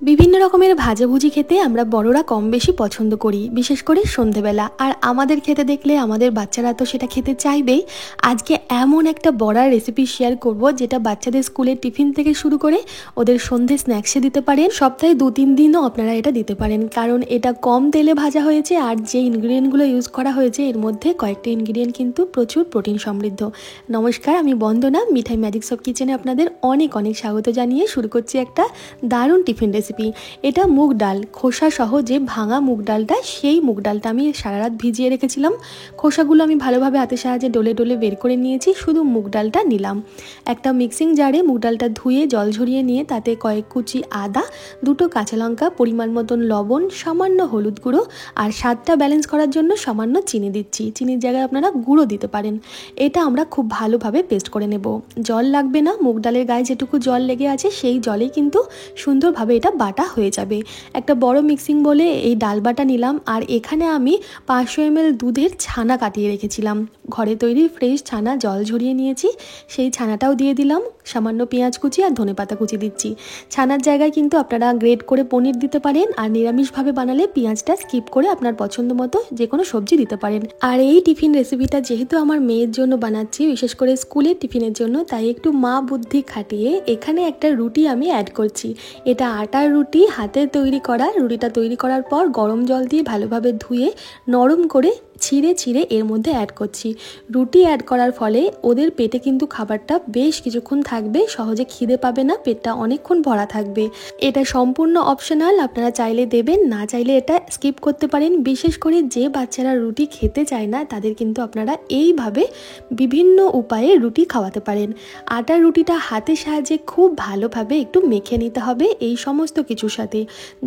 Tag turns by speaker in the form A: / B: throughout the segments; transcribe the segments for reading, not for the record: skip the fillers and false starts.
A: বিভিন্ন রকমের ভাজাভুজি খেতে আমরা বড়রা কম বেশি পছন্দ করি, বিশেষ করে সন্ধেবেলা। আর আমাদের খেতে দেখলে আমাদের বাচ্চারা তো সেটা খেতে চাইবেই। আজকে এমন একটা বড়ার রেসিপি শেয়ার করব যেটা বাচ্চাদের স্কুলের টিফিন থেকে শুরু করে ওদের সন্ধে স্ন্যাক্সে দিতে পারেন। সপ্তাহে 2-3 দিনও আপনারা এটা দিতে পারেন, কারণ এটা কম তেলে ভাজা হয়েছে আর যে ইনগ্রিডিয়েন্টগুলো ইউজ করা হয়েছে এর মধ্যে কয়েকটা ইনগ্রিডিয়েন্ট কিন্তু প্রচুর প্রোটিন সমৃদ্ধ। নমস্কার, আমি বন্দনা, মিঠাই ম্যাজিক্স অফ কিচেনে আপনাদের অনেক অনেক স্বাগত জানিয়ে শুরু করছি একটা দারুণ টিফিন রেসিপি। এটা মুগ ডাল, খোসা সহ যে ভাঙা মুগ ডালটা, সেই মুগ ডালটা আমি সারা রাত ভিজিয়ে রেখেছিলাম। খোসাগুলো আমি ভালোভাবে হাতের সাহায্যে ডলে ডলে বের করে নিয়েছি, শুধু মুগ ডালটা নিলাম। একটা মিক্সিং জারে মুগ ডালটা ধুয়ে জল ঝরিয়ে নিয়ে তাতে কয়েক কুচি আদা, 2টো কাঁচা লঙ্কা, পরিমাণ মতন লবণ, সামান্য হলুদ গুঁড়ো আর স্বাদটা ব্যালেন্স করার জন্য সামান্য চিনি দিচ্ছি। চিনির জায়গায় আপনারা গুঁড়ো দিতে পারেন। এটা আমরা খুব ভালোভাবে পেস্ট করে নেব। জল লাগবে না, মুগ ডালের গায়ে যেটুকু জল লেগে আছে সেই জলেই কিন্তু সুন্দরভাবে এটা বাটা হয়ে যাবে। একটা বড় মিক্সিং বলে এই ডাল বাটা নিলাম। আর এখানে আমি 500 ml দুধের ছানা কাটিয়ে রেখেছিলাম। ঘরে তৈরি ফ্রেশ ছানা জল ঝরিয়ে নিয়েছি, সেই ছানাটাও দিয়ে দিলাম। সামান্য পেঁয়াজ কুচি আর ধনেপাতা কুচি দিচ্ছি। ছানার জায়গায় কিন্তু আপনারা গ্রেট করে পনির দিতে পারেন, আর নিরামিষভাবে বানালে পেঁয়াজটা স্কিপ করে আপনার পছন্দ মতো যে কোনো সবজি দিতে পারেন। আর এই টিফিন রেসিপিটা যেহেতু আমার মেয়ের জন্য বানাচ্ছি, বিশেষ করে স্কুলের টিফিনের জন্য, তাই একটু মা বুদ্ধি খাটিয়ে এখানে একটা রুটি আমি অ্যাড করছি। এটা আটার রুটি, হাতে তৈরি করা। রুটিটা তৈরি করার পর গরম জল দিয়ে ভালোভাবে ধুয়ে নরম করে ছিঁড়ে ছিঁড়ে এর মধ্যে অ্যাড করছি। রুটি অ্যাড করার ফলে ওদের পেটে কিন্তু খাবারটা বেশ কিছুক্ষণ থাকবে, সহজে খিদে পাবে না, পেটটা অনেকক্ষণ ভরা থাকবে। এটা সম্পূর্ণ অপশনাল, আপনারা চাইলে দেবেন, না চাইলে এটা স্কিপ করতে পারেন। বিশেষ করে যে বাচ্চারা রুটি খেতে চায় না তাদের কিন্তু আপনারা এইভাবে বিভিন্ন উপায়ে রুটি খাওয়াতে পারেন। আটার রুটিটা হাতের সাহায্যে খুব ভালোভাবে একটু মেখে নিতে হবে এই সমস্ত কিছুর সাথে।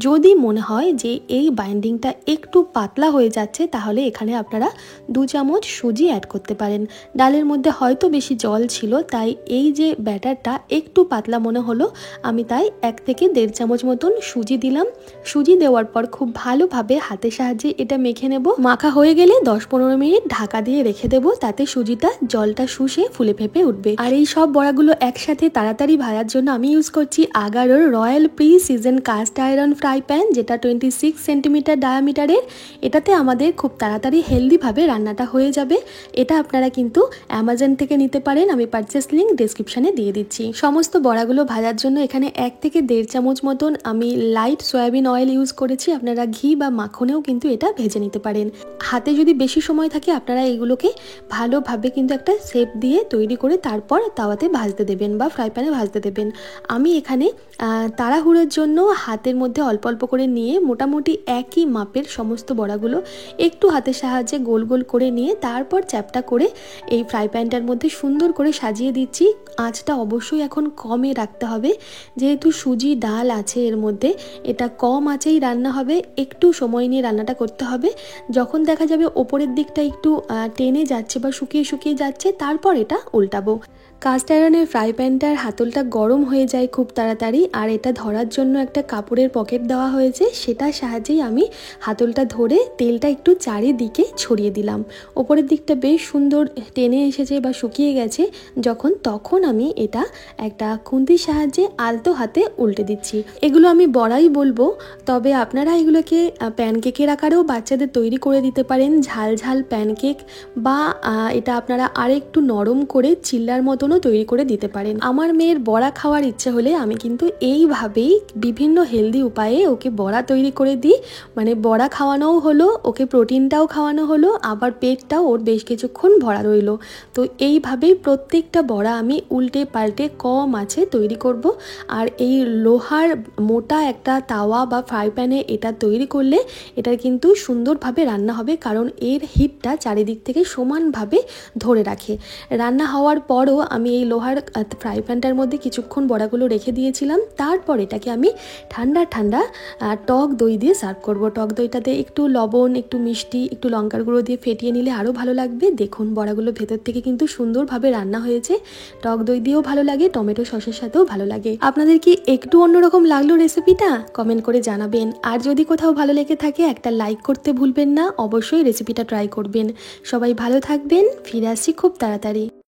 A: যদি মনে হয় যে এই বাইন্ডিংটা একটু পাতলা হয়ে যাচ্ছে, তাহলে এখানে আপনারা 2 চামচ সুজি অ্যাড করতে পারেন। ডালের মধ্যে হয়তো বেশি জল ছিল, তাই এই যে ব্যাটারটা একটু পাতলা মনে হলো, আমি তাই 1 থেকে 1.5 চামচ মতন সুজি দিলাম। সুজি দেওয়ার পর খুব ভালোভাবে হাতের সাহায্যে এটা মেখে নেব। মাখা হয়ে গেলে 10-15 মিনিট ঢাকা দিয়ে রেখে দেব, তাতে সুজিটা জলটা শুষে ফুলে ফেপে উঠবে। আর এই সব বড়াগুলো একসাথে তাড়াতাড়ি ভাজার জন্য আমি ইউজ করছি আগারোর royal pre season cast iron fry pan, যেটা 26 সেন্টিমিটার ডায়ামিটারের। এটাতে আমাদের খুব তাড়াতাড়ি হেলদিভাবে রান্নাটা হয়ে যাবে। এটা আপনারা কিন্তু অ্যামাজন থেকে নিতে পারেন, আমি পারচেস লিঙ্ক ডেসক্রিপশানে দিয়ে দিচ্ছি। সমস্ত বড়াগুলো ভাজার জন্য এখানে 1 থেকে 1.5 চামচ মতন আমি লাইট সয়াবিন অয়েল ইউজ করেছি। আপনারা ঘি বা মাখনেও কিন্তু এটা ভেজে নিতে পারেন। হাতে যদি বেশি সময় থাকে আপনারা এগুলোকে ভালোভাবে কিন্তু একটা শেপ দিয়ে তৈরি করে তারপর তাওয়াতে ভাজতে দেবেন বা ফ্রাই প্যানে ভাজতে দেবেন। আমি এখানে তাড়াহুড়োর জন্য হাতের মধ্যে অল্প অল্প করে নিয়ে মোটামুটি একই মাপের সমস্ত বড়াগুলো একটু হাতের সাহায্যে গোল গোল করে নিয়ে তারপর চ্যাপটা করে এই ফ্রাই প্যানটার মধ্যে সুন্দর করে সাজিয়ে দিচ্ছি। আঁচটা অবশ্যই এখন কমে রাখতে হবে, যেহেতু সুজি ডাল আছে এর মধ্যে, এটা কম আঁচেই রান্না হবে। একটু সময় নিয়ে রান্নাটা করতে হবে। যখন দেখা যাবে ওপরের দিকটা একটু টেনে যাচ্ছে বা শুকিয়ে শুকিয়ে যাচ্ছে, তারপর এটা উল্টাবো। কাস্ট আয়রনের ফ্রাই প্যানটার হাতলটা গরম হয়ে যায় খুব তাড়াতাড়ি, আর এটা ধরার জন্য একটা কাপড়ের পকেট দেওয়া হয়েছে, সেটার সাহায্যেই আমি হাতলটা ধরে তেলটা একটু চারিদিকে ছড়িয়ে দিলাম। ওপরের দিকটা বেশ সুন্দর টেনে এসেছে বা শুকিয়ে গেছে যখন, তখন আমি এটা একটা খুন্তির সাহায্যে আলতো হাতে উল্টে দিচ্ছি। এগুলো আমি বড়াই বলবো, তবে আপনারা এগুলোকে প্যানকেকের আকারেও বাচ্চাদের তৈরি করে দিতে পারেন, ঝাল ঝাল প্যানকেক, বা এটা আপনারা আরেকটু নরম করে চিল্লার মতনও তৈরি করে দিতে পারেন। আমার মেয়ের বড়া খাওয়ার ইচ্ছে হলে আমি কিন্তু এইভাবেই বিভিন্ন হেলদি উপায়ে ওকে বড়া তৈরি করে দিই। মানে বড়া খাওয়ানোও হলো, ওকে প্রোটিনটাও খাওয়ানো হলো, আবার পেটটাও ওর বেশ কিছুক্ষণ ভরা রইলো। তো এইভাবেই প্রত্যেকটা বড়া আমি উল্টে পাল্টে কম আছে তৈরি করব। আর এই লোহার মোটা একটা তাওয়া বা ফ্রাই প্যানে এটা তৈরি করলে এটার কিন্তু সুন্দরভাবে রান্না হবে, কারণ এর হিটটা চারিদিক থেকে সমানভাবে ধরে রাখে। রান্না হওয়ার পরও আমি এই লোহার ফ্রাই প্যানটার মধ্যে কিছুক্ষণ বড়াগুলো রেখে দিয়েছিলাম। তারপর এটাকে আমি ঠান্ডা ঠান্ডা টক দই দিয়ে সার্ভ করব। টক দইটাতে একটু লবণ, একটু মিষ্টি, একটু লঙ্কার গুঁড়ো দিয়ে ফেটিয়ে নিলে আরও ভালো লাগবে। দেখুন বড়াগুলো ভেতর থেকে কিন্তু সুন্দরভাবে রান্না হয়েছে। টক দই দিয়েও ভালো লাগে, টমেটো সসের সাথেও ভালো লাগে। আপনাদের কি একটু অন্যরকম লাগলো রেসিপিটা? কমেন্ট করে জানাবেন। আর যদি কোথাও ভালো লেগে থাকে একটা লাইক করতে ভুলবেন না। অবশ্যই রেসিপিটা ট্রাই করবেন। সবাই ভালো থাকবেন, ফিরে আসছি খুব তাড়াতাড়ি।